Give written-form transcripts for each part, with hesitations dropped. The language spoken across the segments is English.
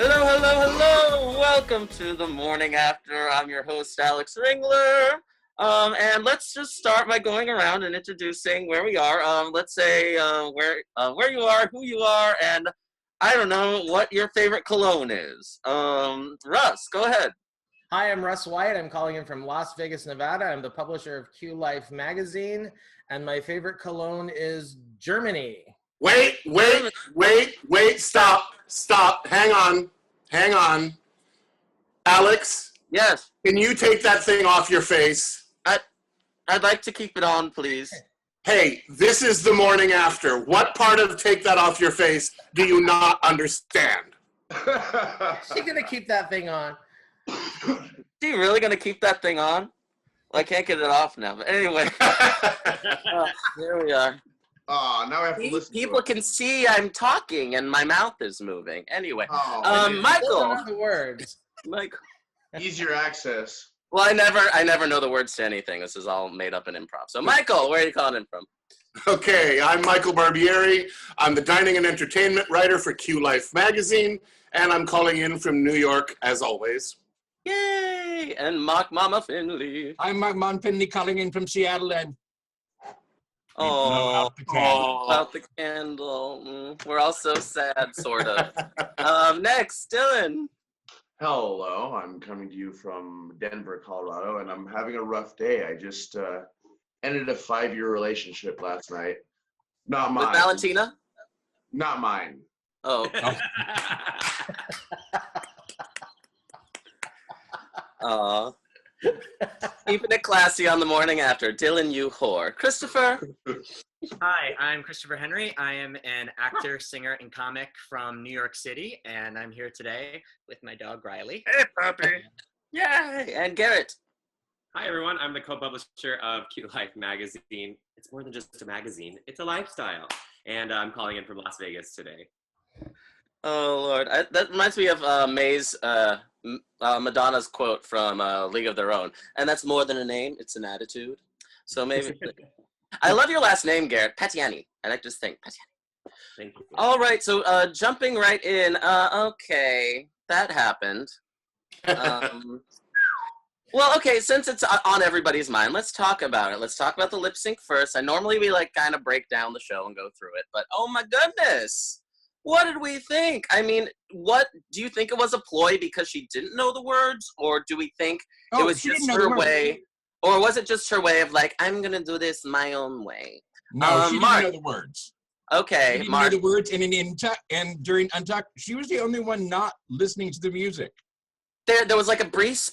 Hello, hello, hello! Welcome to the morning after. I'm your host, Alex Ringler. And let's just start by going around and introducing where we are. Let's say where you are, who you are, and I don't know what your favorite cologne is. Russ, go ahead. Hi, I'm Russ White. I'm calling in from Las Vegas, Nevada. I'm the publisher of Q Life magazine, and my favorite cologne is Germany. Wait, stop. Hang on. Alex, Yes, can you take that thing off your face? I'd like to keep it on, please. Hey, this is the morning after. What part of take that off your face do you not understand? She's gonna keep that thing on. Are you really gonna keep that thing on? Well, I can't get it off now, but anyway. Here we are. Oh, now I have to listen. People can see I'm talking and my mouth is moving. Anyway, Those Michael. are the words. Michael. Easier access. Well, I never know the words to anything. This is all made up in improv. So, Michael, where are you calling in from? Okay, I'm Michael Barbieri. I'm the dining and entertainment writer for Q Life magazine, and I'm calling in from New York, as always. Yay! And Mock Mama Finley. I'm Mark Finley calling in from Seattle, and Oh, out the candle. about the candle. We're all so sad, sort of. Next, Dylan. Hello, I'm coming to you from Denver, Colorado, and I'm having a rough day. I just ended a 5-year relationship last night. Not mine. With Valentina? Not mine. Oh. Aw. Keeping it classy on the morning after. Dylan, you whore. Christopher. Hi, I'm Christopher Henry. I am an actor, singer, and comic from New York City, and I'm here today with my dog, Riley. Hey, puppy. Yay. And Garrett. Hi, everyone. I'm the co-publisher of Cute Life magazine. It's more than just a magazine. It's a lifestyle. And I'm calling in from Las Vegas today. Oh, Lord. That reminds me of May's, Madonna's quote from League of Their Own. And that's more than a name. It's an attitude. So maybe... I love your last name, Garrett. Patiani. I like to just think. Patiani. Thank you. All right. So jumping right in. Okay. That happened. Well, okay, since it's on everybody's mind, let's talk about it. Let's talk about the lip sync first. Normally we kind of break down the show and go through it, but oh my goodness. What did we think? I mean, what do you think it was a ploy because she didn't know the words, or do we think it was just her way, or was it just her way of I'm going to do this my own way? No, she Mark. didn't know the words. Okay, She didn't Mark. know the words, and during Untucked, she was the only one not listening to the music. There was a brief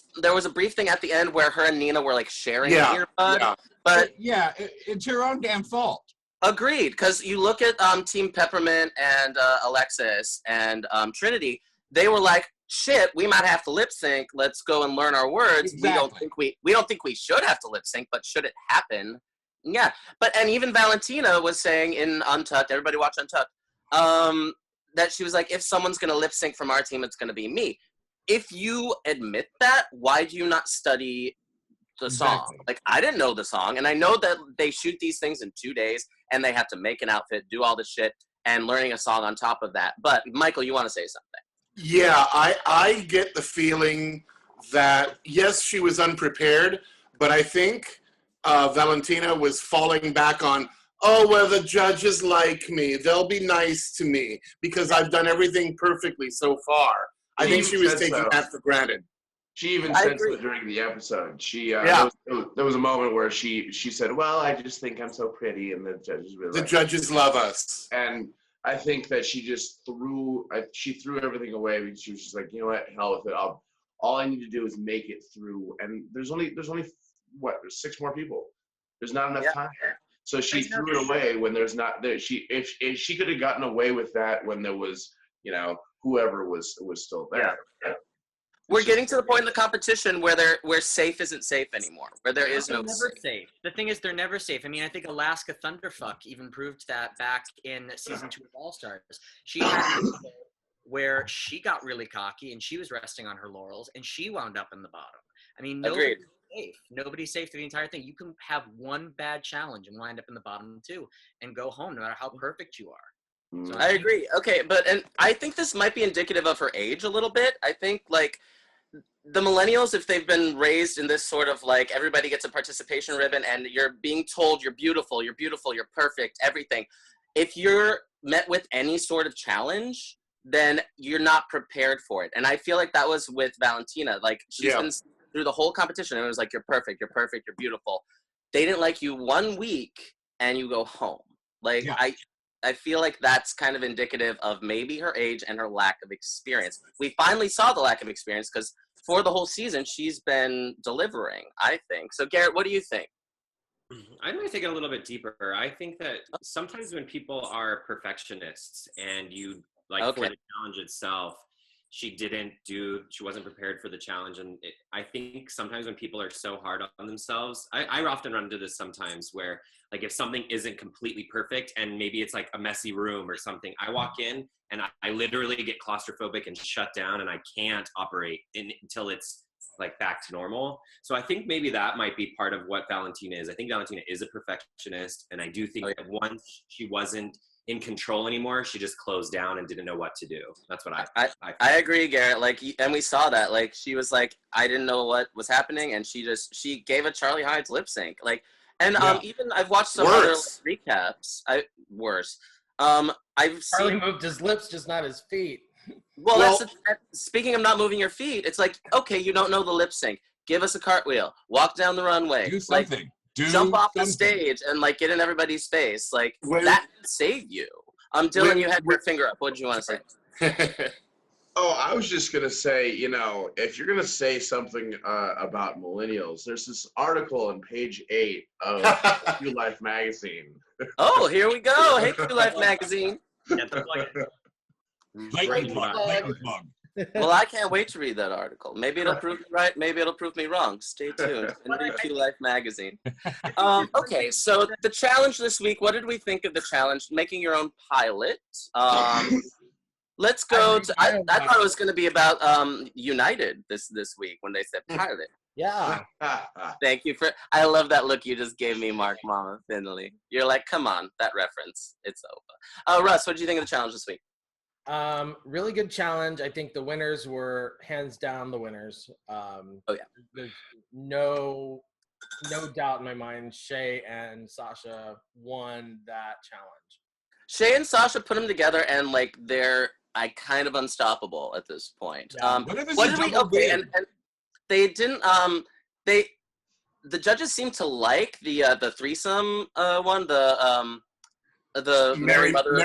thing at the end where her and Nina were sharing an earbud, but yeah, it's her own damn fault. agreed, because you look at Team Peppermint and Alexis and Trinity, they were like, shit, we might have to lip sync. Let's go and learn our words. Exactly. We don't think we should have to lip sync, but should it happen? Yeah. And even Valentina was saying in Untucked, everybody watch Untucked, that she was like, if someone's gonna lip sync from our team, it's gonna be me. If you admit that, why do you not study the song? Exactly. I didn't know the song, and I know that they shoot these things in 2 days, and they have to make an outfit, do all this shit, and learning a song on top of that. But Michael, you want to say something? Yeah, I get the feeling that, yes, she was unprepared, but I think Valentina was falling back on, oh, well, the judges like me. They'll be nice to me because I've done everything perfectly so far. I think she was taking that for granted. She even said so during the episode. There was a moment where she said, well, I just think I'm so pretty, and the judges really The judges love us. And I think that she just threw everything away because she was just like, you know what, hell with it. All I need to do is make it through. And there's only what, there's 6 more people. There's not enough time. So she threw it away when there's not there. If she could have gotten away with that when there was, whoever was still there. Yeah. We're getting to the point in the competition where safe isn't safe anymore, where there is no never safe. The thing is, they're never safe. I mean, I think Alaska Thunderfuck even proved that back in season 2 of All Stars. She had where she got really cocky and she was resting on her laurels and she wound up in the bottom. I mean, nobody's safe. Nobody's safe through the entire thing. You can have one bad challenge and wind up in the bottom too and go home no matter how perfect you are. So I agree. Okay, and I think this might be indicative of her age a little bit. I think like the millennials, if they've been raised in this sort of like everybody gets a participation ribbon and you're being told you're beautiful, you're perfect, everything. If you're met with any sort of challenge, then you're not prepared for it. And I feel like that was with Valentina. Like she's been through the whole competition and it was like, you're perfect, you're beautiful. They didn't like you 1 week and you go home. Like I feel like that's kind of indicative of maybe her age and her lack of experience. We finally saw the lack of experience because for the whole season, she's been delivering, I think. So, Garrett, what do you think? I'm going to take it a little bit deeper. I think that sometimes when people are perfectionists and you, like, for the challenge itself, she wasn't prepared for the challenge. And I think sometimes when people are so hard on themselves, I often run into this sometimes where, like, if something isn't completely perfect and maybe it's like a messy room or something, I walk in and I literally get claustrophobic and shut down and I can't operate until it's like back to normal. So I think maybe that might be part of what Valentina is. I think Valentina is a perfectionist. And I do think that once she wasn't in control anymore, she just closed down and didn't know what to do. That's what I agree, Garrett. Like, and we saw that. Like, she was like, I didn't know what was happening, and she gave a Charlie Hides lip sync. Like, and even I've watched some other recaps. Worse. I've Charlie moved his lips, just not his feet. Well, speaking of not moving your feet, it's like, okay, you don't know the lip sync. Give us a cartwheel. Walk down the runway. Do something. Like, jump off the stage and like get in everybody's face. Like that can save you. Dylan, you had your finger up. What did you want to say? Oh, I was just gonna say, if you're gonna say something about millennials, there's this article on page 8 of Q Life magazine. Oh, here we go. Hey, Q Life magazine. Well, I can't wait to read that article. Maybe it'll prove me right. Maybe it'll prove me wrong. Stay tuned and read Q Life magazine. Okay, so the challenge this week. What did we think of the challenge? Making your own pilot. Let's go to. I thought it was going to be about United this week when they said pilot. Yeah. Thank you for. I love that look you just gave me, Mark Mama Finley. You're like, come on, that reference. It's over. Russ, what did you think of the challenge this week? Really good challenge. I think the winners were hands down the winners. There's no doubt in my mind. Shay and Sasha won that challenge. Shay and Sasha put them together, and like they're kind of unstoppable at this point. Yeah. What did we? Okay, and they didn't. The judges seemed to like the threesome one. The Mary Mother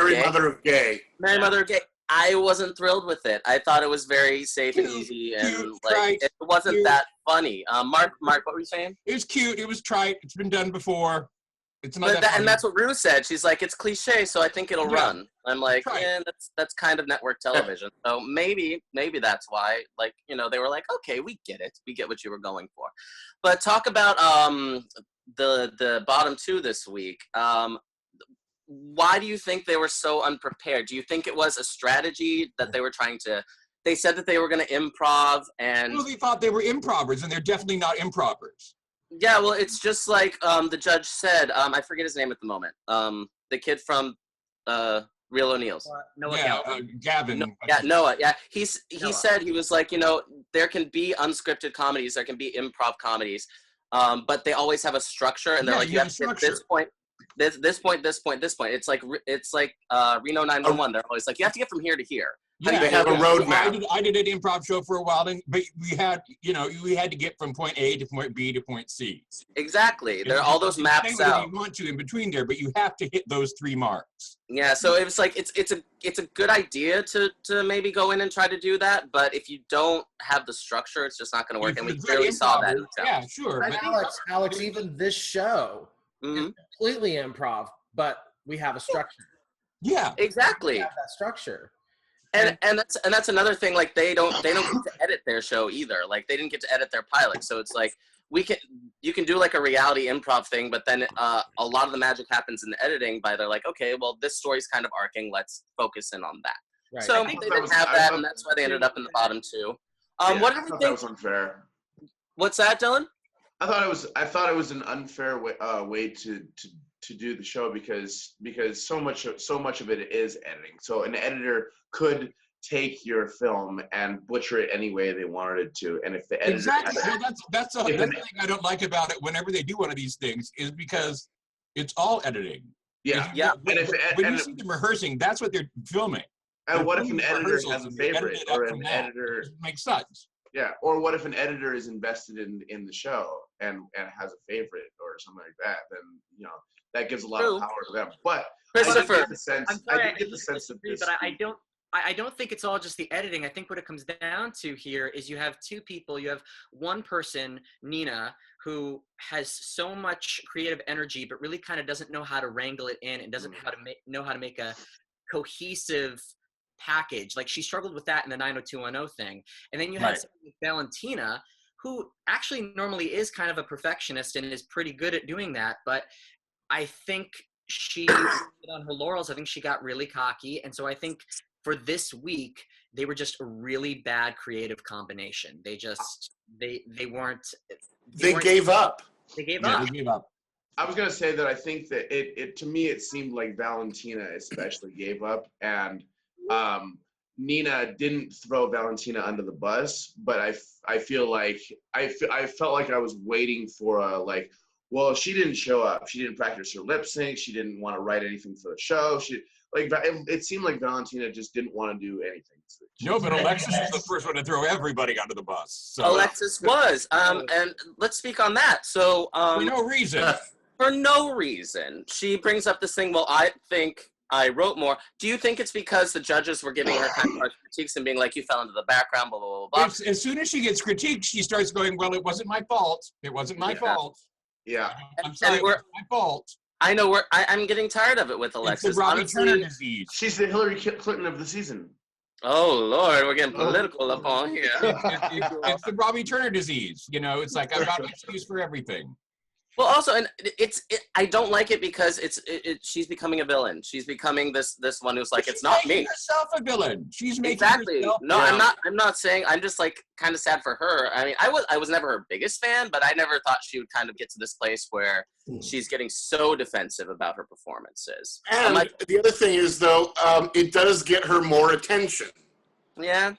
of Gay. Mary Mother of Gay. I wasn't thrilled with it. I thought it was very safe and easy, and like it wasn't that funny. Mark, what were you saying? It was cute. It was trite. It's been done before. It's not and that's what Rue said. She's like, it's cliche, so I think it'll run. I'm like, that's kind of network television. So maybe that's why. Like, they were like, okay, we get it. We get what you were going for. But talk about the bottom two this week. Why do you think they were so unprepared? Do you think it was a strategy that they were trying to? They said that they were going to improv, and they thought they were improvers, and they're definitely not improvers. Yeah, well, it's just like the judge said. I forget his name at the moment. The kid from Real O'Neals. Noah. Gavin. Noah. Yeah, he said, he was like, there can be unscripted comedies, there can be improv comedies, but they always have a structure, and they're like, you have to hit this point. This point. It's like Reno 911. They're always like, you have to get from here to here. Yeah, they have a roadmap. I did an improv show for a while, but we had to get from point A to point B to point C. Exactly. There are all those maps out. You want to in between there, but you have to hit those 3 marks. Yeah, so it was like it's a good idea to maybe go in and try to do that, but if you don't have the structure, it's just not going to work. And we clearly saw that. Yeah, sure. But Alex, even this show is completely improv, but we have a structure. Yeah, exactly. We have that structure. And that's another thing. Like they don't get to edit their show either. Like they didn't get to edit their pilot. So it's like you can do like a reality improv thing, but then a lot of the magic happens in the editing. They're like, okay, well this story's kind of arcing. Let's focus in on that. Right. So they didn't have that, and that's why they ended up in the bottom 2. What did we think? That was unfair. What's that, Dylan? I thought it was an unfair way to to do the show because so much of it is editing. So an editor could take your film and butcher it any way they wanted it to, and if the editor that's the thing I don't like about it. Whenever they do one of these things, is because it's all editing. Yeah. When you see them rehearsing, that's what they're filming. And what if an editor has a favorite, or an editor makes sense? Yeah, or what if an editor is invested in the show and has a favorite or something like that? Then that gives a lot of power to them. But Christopher, I get the sense of this. But I don't think it's all just the editing. I think what it comes down to here is you have two people. You have one person, Nina, who has so much creative energy, but really kind of doesn't know how to wrangle it in and doesn't know how to make a cohesive package. Like, she struggled with that in the 90210 thing. And then you have someone like Valentina, who actually normally is kind of a perfectionist and is pretty good at doing that. But I think she on her laurels. I think she got really cocky. And so I think for this week, they were just a really bad creative combination. They just, they weren't. They gave up. They gave up. They gave up. I was gonna say that I think that it to me it seemed like Valentina especially gave up, and Nina didn't throw Valentina under the bus, but I feel like I felt like I was waiting for a well, she didn't show up. She didn't practice her lip sync. She didn't want to write anything for the show. It seemed like Valentina just didn't want to do anything. No, but Alexis was the first one to throw everybody under the bus. So. Alexis was, and let's speak on that. So for no reason. For no reason, she brings up this thing. Well, I think I wrote more. Do you think it's because the judges were giving her kind of harsh critiques and being like, you fell into the background, blah, blah, blah, blah? As soon as she gets critiqued, she starts going, well, it wasn't my fault. It wasn't my fault. Yeah. I'm sorry, it wasn't my fault. I know, I'm getting tired of it with Alexis. It's the Robbie Turner disease. She's the Hillary Clinton of the season. Oh, Lord, we're getting political up on here. It's the Robbie Turner disease. It's like, I've got an excuse for everything. Well, also, and I don't like it because she's becoming a villain. She's becoming this one who's like, it's not me. Herself a villain. She's making exactly. herself. No, I'm not saying. I'm just like kind of sad for her. I mean, I was never her biggest fan, but I never thought she would kind of get to this place where she's getting so defensive about her performances. And the other thing is, though, it does get her more attention. Yeah.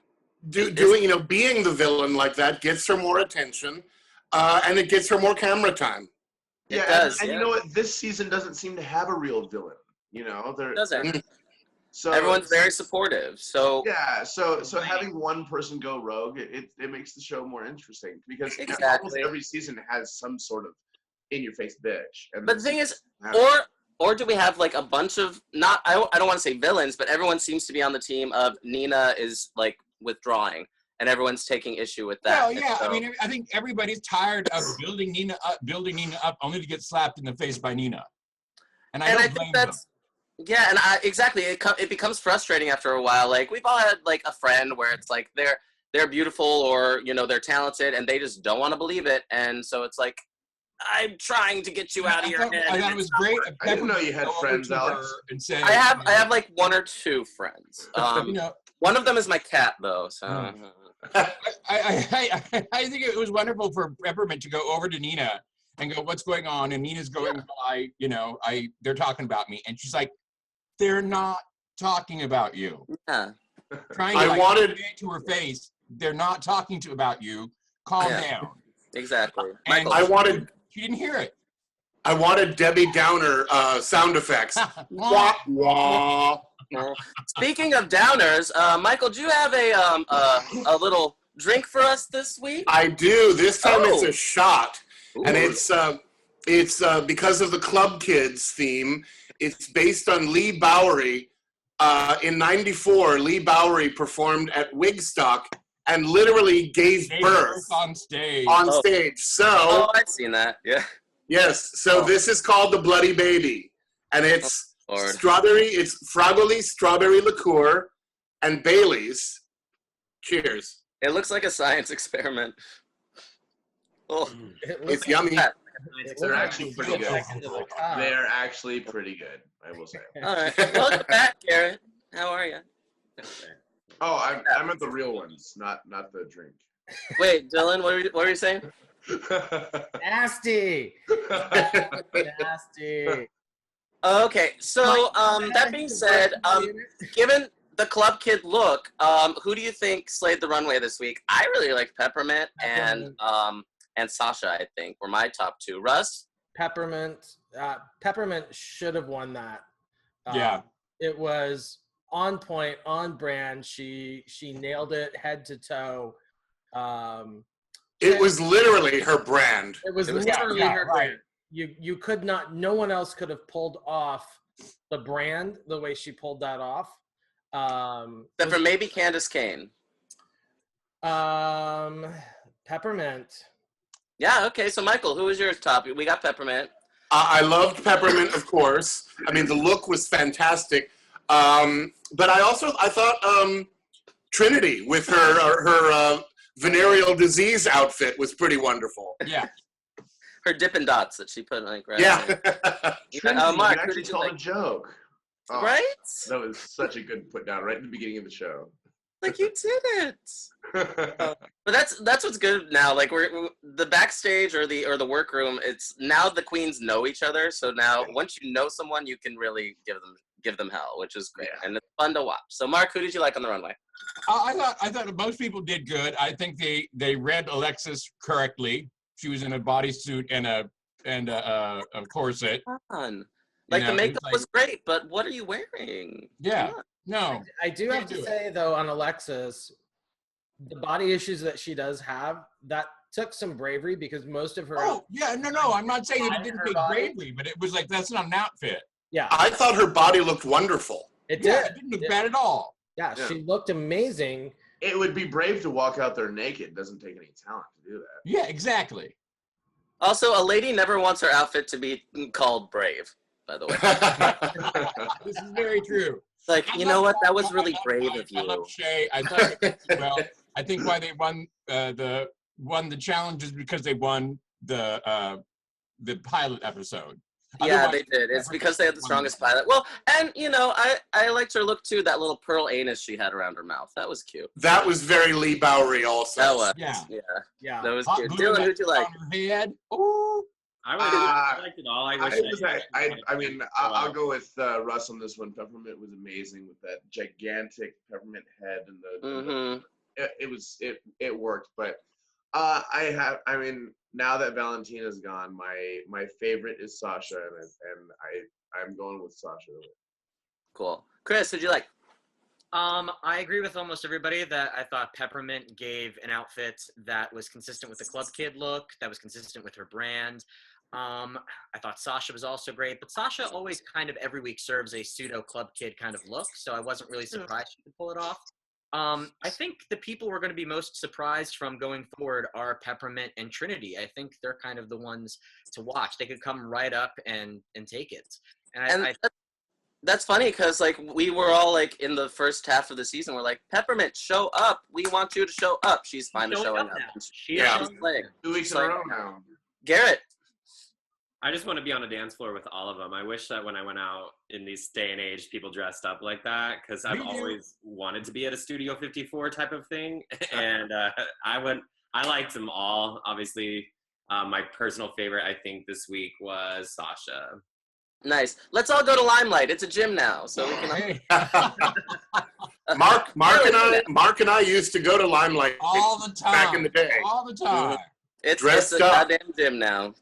Doing being the villain like that gets her more attention, and it gets her more camera time. It does. And you know what? This season doesn't seem to have a real villain. It doesn't. So everyone's very supportive. So yeah. So having one person go rogue, it makes the show more interesting because almost every season has some sort of in-your-face bitch. But the thing is, or do we have like a bunch of I don't want to say villains, but everyone seems to be on the team of Nina is like withdrawing. And everyone's taking issue with that. Well, yeah, so. I mean, I think everybody's tired of building Nina up only to get slapped in the face by Nina. And I think that's, yeah, and exactly, it becomes frustrating after a while. Like, we've all had, like, a friend where it's like they're beautiful or, they're talented, and they just don't want to believe it. And so it's like, I'm trying to get you out of your head. I thought it was great. I didn't know you had friends, Alex. And say, I have, like, one or two friends. One of them is my cat, though, so... I think it was wonderful for Peppermint to go over to Nina and go, what's going on? And Nina's going, they're talking about me. And she's like, they're not talking about you. Yeah. Trying to say to her face, they're not talking about you. Calm down. Exactly. And she didn't hear it. I wanted Debbie Downer sound effects. Wah, wah. Speaking of downers, Michael, do you have a little drink for us this week? I do. This time it's a shot. Ooh. And it's because of the Club Kids theme. It's based on Lee Bowery. In '94, Lee Bowery performed at Wigstock and literally gave birth on stage. So I've seen that. Yeah. Yes. So this is called the Bloody Baby, and it's strawberry. It's Fragoli strawberry liqueur and Bailey's. Cheers. It looks like a science experiment. Oh, it's yummy. They're actually pretty good. They're actually pretty good, I will say. All right. Welcome back, Garrett. How are you? Oh, I meant the real ones, not the drink. Wait, Dylan, what were you saying? Nasty. Nasty. Okay, so that being said, given the club kid look, who do you think slayed the runway this week? I really liked Peppermint and Sasha. I think were my top two. Russ? Peppermint. Peppermint should have won that. Yeah. It was on point, on brand. She nailed it head to toe. It was literally her brand. It was literally her brand. You could not. No one else could have pulled off the brand the way she pulled that off. Except for maybe Candace Kane. Peppermint. Yeah. Okay. So Michael, who was your top? We got Peppermint. I loved Peppermint, of course. I mean, the look was fantastic. But I thought Trinity with her venereal disease outfit was pretty wonderful. Yeah. Her Dippin' Dots that she put like right. Yeah. Trinity, Mark, you actually told a joke. Oh, right? That was such a good put down right at the beginning of the show. Like you did it. But that's what's good now. Like we're the backstage or the workroom. It's now the queens know each other. So now once you know someone, you can really give them hell, which is great and it's fun to watch. So Mark, who did you like on the runway? I thought most people did good. I think they read Alexis correctly. She was in a bodysuit and a corset. Fun. Like the makeup was great, but what are you wearing? Yeah. No. I do have to say though, on Alexis, the body issues that she does have, that took some bravery because most of her. Oh yeah, no. I'm not saying that it didn't take bravery, but it was like that's not an outfit. Yeah. I thought her body looked wonderful. It did. Yeah, it didn't look bad at all. Yeah, she looked amazing. It would be brave to walk out there naked. It doesn't take any talent to do that. Yeah, exactly. Also, a lady never wants her outfit to be called brave, by the way. This is very true. Like, you know what? That was really brave of you. I love Shay. I thought they did well. I think why they won the challenge is because they won the pilot episode. Yeah, they did. It's because they had the strongest pilot. Well, and you know, I liked her look too. That little pearl anus she had around her mouth. That was cute. That was very Lee Bowery also. That was. Yeah. That was cute. Dylan, who'd you like? On her head. Ooh. I liked it all. I mean, I'll go with Russ on this one. Peppermint was amazing with that gigantic peppermint head and it worked. But I mean, now that Valentina's gone, my favorite is Sasha, and I'm going with Sasha. Cool. Chris, who'd you like? I agree with almost everybody that I thought Peppermint gave an outfit that was consistent with the club kid look, that was consistent with her brand. I thought Sasha was also great, but Sasha always kind of every week serves a pseudo club kid kind of look, so I wasn't really surprised she could pull it off. I think the people we're going to be most surprised from going forward are Peppermint and Trinity. I think they're kind of the ones to watch. They could come right up and take it. And that's funny because like we were all like in the first half of the season, we're like, Peppermint, show up. We want you to show up. She's finally showing up. She's playing. 2 weeks in a row now. Garrett. I just want to be on a dance floor with all of them. I wish that when I went out in this day and age, people dressed up like that because I've always wanted to be at a Studio 54 type of thing. And I liked them all. Obviously, my personal favorite, I think, this week was Sasha. Nice. Let's all go to Limelight. It's a gym now, so we can. Mark and I used to go to Limelight all the time. Back in the day. All the time. It's a goddamn gym now.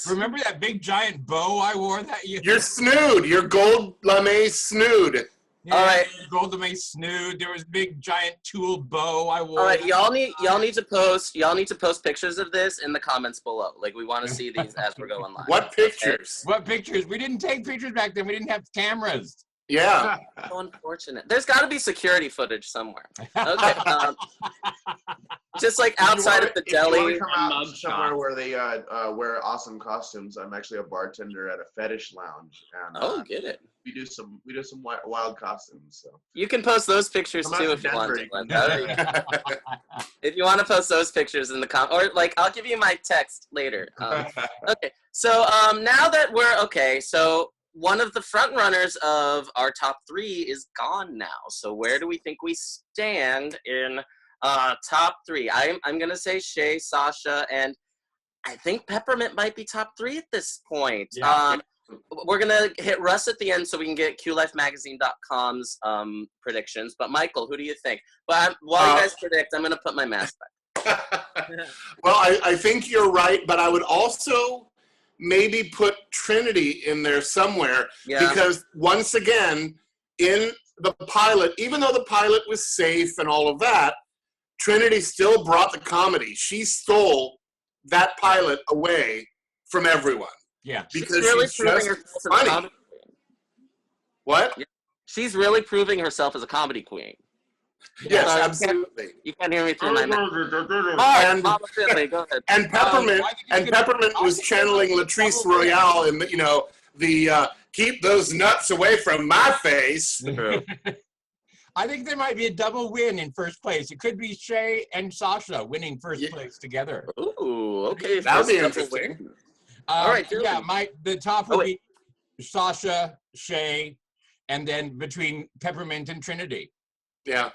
Remember that big giant bow I wore that year? Your snood, your gold lame snood. Yeah, all right, gold lame snood. There was a big giant tulle bow I wore. All right, y'all need to post pictures of this in the comments below. Like we want to see these as we're going live. What pictures? What pictures? We didn't take pictures back then. We didn't have cameras. Yeah. So unfortunate. There's got to be security footage somewhere. Okay. Just like outside of the deli. If you come out somewhere where they wear awesome costumes, I'm actually a bartender at a fetish lounge. And, get it. We do some wild costumes. So you can post those pictures too if you want to. If you want to post those pictures in the or like I'll give you my text later. Okay. So now that so one of the front runners of our top three is gone now. So where do we think we stand in top three? I'm gonna say Shay, Sasha, and I think Peppermint might be top three at this point. Yeah. we're gonna hit Russ at the end so we can get QLifeMagazine.com's predictions. But Michael, who do you think? But while you guys predict, I'm gonna put my mask back. Well, I think you're right, but I would also maybe put Trinity in there somewhere because once again, in the pilot, even though the pilot was safe and all of that, Trinity still brought the comedy. She stole that pilot away from everyone. Yeah. she's Because really she's proving just herself as a funny. comedy queen. What? Yeah. She's really proving herself as a comedy queen. Yes, Sorry, absolutely. You can't hear me through my mask. And, Mama Finley, go ahead. and Peppermint was channeling Latrice Royale in the, the keep those nuts away from my face. I think there might be a double win in first place. It could be Shay and Sasha winning first place together. Ooh, okay. That would be interesting. All right, yeah, the top would be Sasha, Shay, and then between Peppermint and Trinity. Yeah.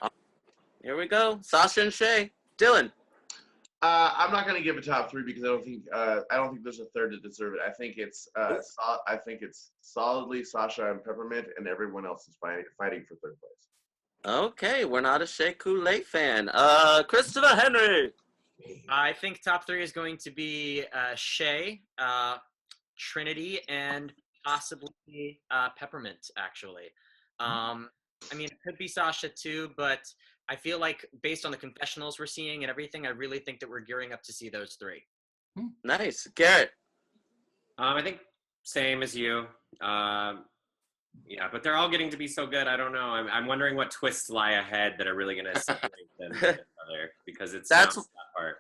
Here we go. Sasha and Shay. Dylan. I'm not going to give a top three because I don't think there's a third to deserve it. I think it's solidly Sasha and Peppermint, and everyone else is fighting for third place. Okay, we're not a Shea Coulee fan. Christopher Henry. I think top three is going to be Shay, Trinity, and possibly Peppermint, actually. I mean, it could be Sasha too, but I feel like based on the confessionals we're seeing and everything, I really think that we're gearing up to see those three. Nice. Garrett. I think same as you. Yeah, but they're all getting to be so good. I don't know. I'm wondering what twists lie ahead that are really going to separate them from each other because that's that part.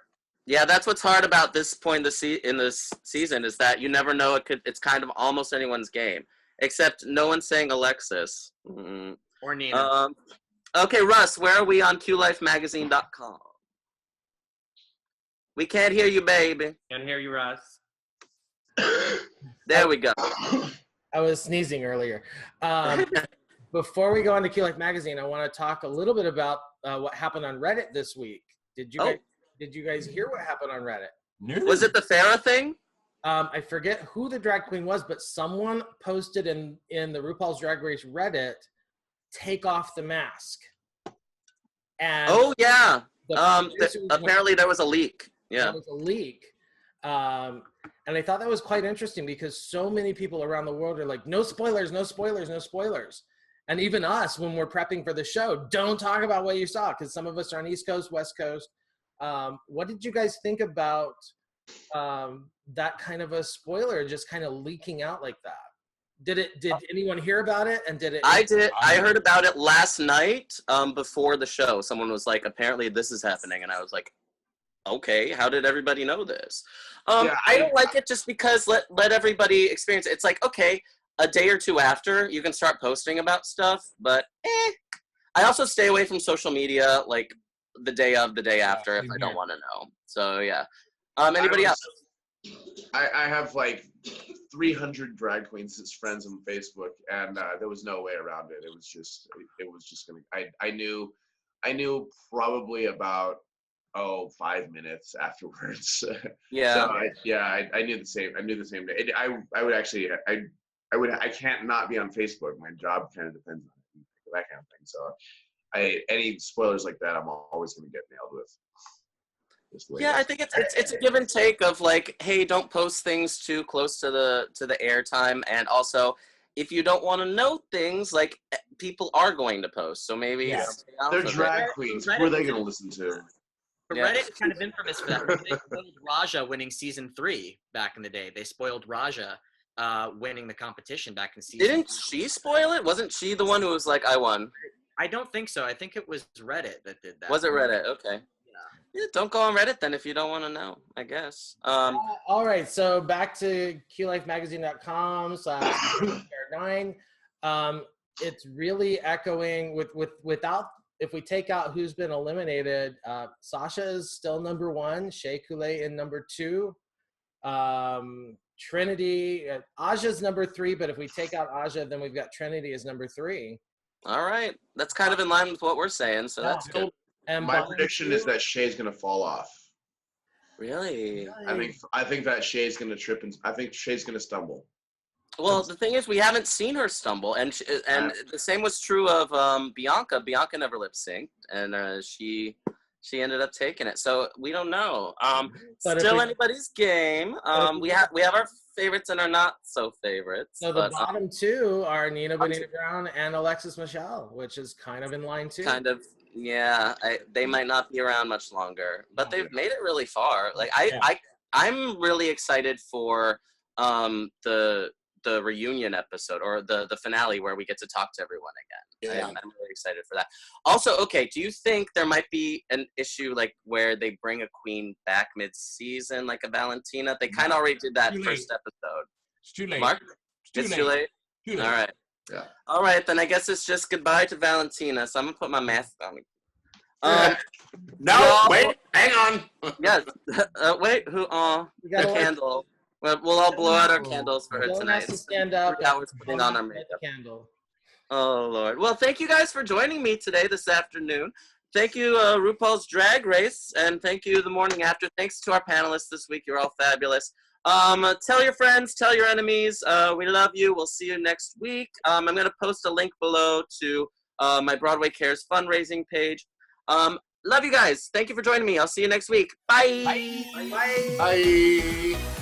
Yeah, that's what's hard about this point in this season is that you never know. It's kind of almost anyone's game, except no one's saying Alexis. Mm-hmm. Or Nina. Okay, Russ, where are we on QLifeMagazine.com? We can't hear you, baby. Can't hear you, Russ. There we go. I was sneezing earlier. Before we go on to Q Life Magazine, I want to talk a little bit about what happened on Reddit this week. Did you guys hear what happened on Reddit? No. Was it the Farrah thing? I forget who the drag queen was, but someone posted in the RuPaul's Drag Race Reddit, "Take off the mask." And apparently there was a leak. Yeah, there was a leak. And I thought that was quite interesting because so many people around the world are like, no spoilers, no spoilers, no spoilers. And even us, when we're prepping for the show, don't talk about what you saw because some of us are on East Coast, West Coast. What did you guys think about that kind of a spoiler just kind of leaking out like that? Did anyone hear about it? And did it? I did. I heard about it last night before the show. Someone was like, apparently this is happening. And I was like, okay, how did everybody know this? I don't like it just because let everybody experience it. It's like, okay, a day or two after, you can start posting about stuff, but I also stay away from social media like the day of, the day after if I don't want to know. So, yeah. Anybody else? I have like 300 drag queens as friends on Facebook, and there was no way around it. It was just gonna. I knew probably about 5 minutes afterwards. Yeah. So I knew the same. I knew the same day. I can't not be on Facebook. My job kind of depends on it, that kind of thing. So any spoilers like that, I'm always going to get nailed with. Yeah, I think it's a give and take of like, hey, don't post things too close to the airtime, and also if you don't want to know things, like people are going to post, so maybe they're drag queens. Who are they going to listen to? Reddit is kind of infamous for that. They spoiled Raja winning season 3 back in the day. They spoiled Raja winning the competition back in season. Didn't she spoil it? Wasn't she the one who was like, I won? I don't think so. I think it was Reddit that did that. Was it Reddit? Okay. Yeah, don't go on Reddit then if you don't want to know, I guess. All right, so back to QLifeMagazine.com/9. It's really echoing without, if we take out who's been eliminated, Sasha is still number 1, Shea Coulee in number 2, Trinity, Aja's number 3, but if we take out Aja, then we've got Trinity as number 3. All right, that's kind of in line with what we're saying, so that's good. And my prediction is that Shay's gonna fall off. Really? I think that Shay's gonna trip, and I think Shay's gonna stumble. Well, the thing is, we haven't seen her stumble, and the same was true of Bianca. Bianca never lip synced, and she ended up taking it. So we don't know. Still anybody's game. We have our favorites and our not so favorites. So the bottom two are Nina Bonita Brown and Alexis Michelle, which is kind of in line too. Kind of, yeah. They might not be around much longer, but they've made it really far. Like I'm really excited for the reunion episode or the finale where we get to talk to everyone again. Yeah. I'm really excited for that. Also, okay, do you think there might be an issue like where they bring a queen back mid-season, like a Valentina? They kind of already did that first episode. It's too late. Mark? It's too late? Too late. All right. Yeah. All right, then I guess it's just goodbye to Valentina. So I'm going to put my mask on. No, wait, hang on. Yes. Wait, who? The candle. We'll all blow out our candles for her tonight. To stand up. Hours putting on our makeup. Candle. Oh, Lord. Well, thank you guys for joining me today, this afternoon. Thank you, RuPaul's Drag Race, and thank you, The Morning After. Thanks to our panelists this week. You're all fabulous. Tell your friends, tell your enemies. We love you. We'll see you next week. I'm going to post a link below to my Broadway Cares fundraising page. Love you guys. Thank you for joining me. I'll see you next week. Bye. Bye. Bye.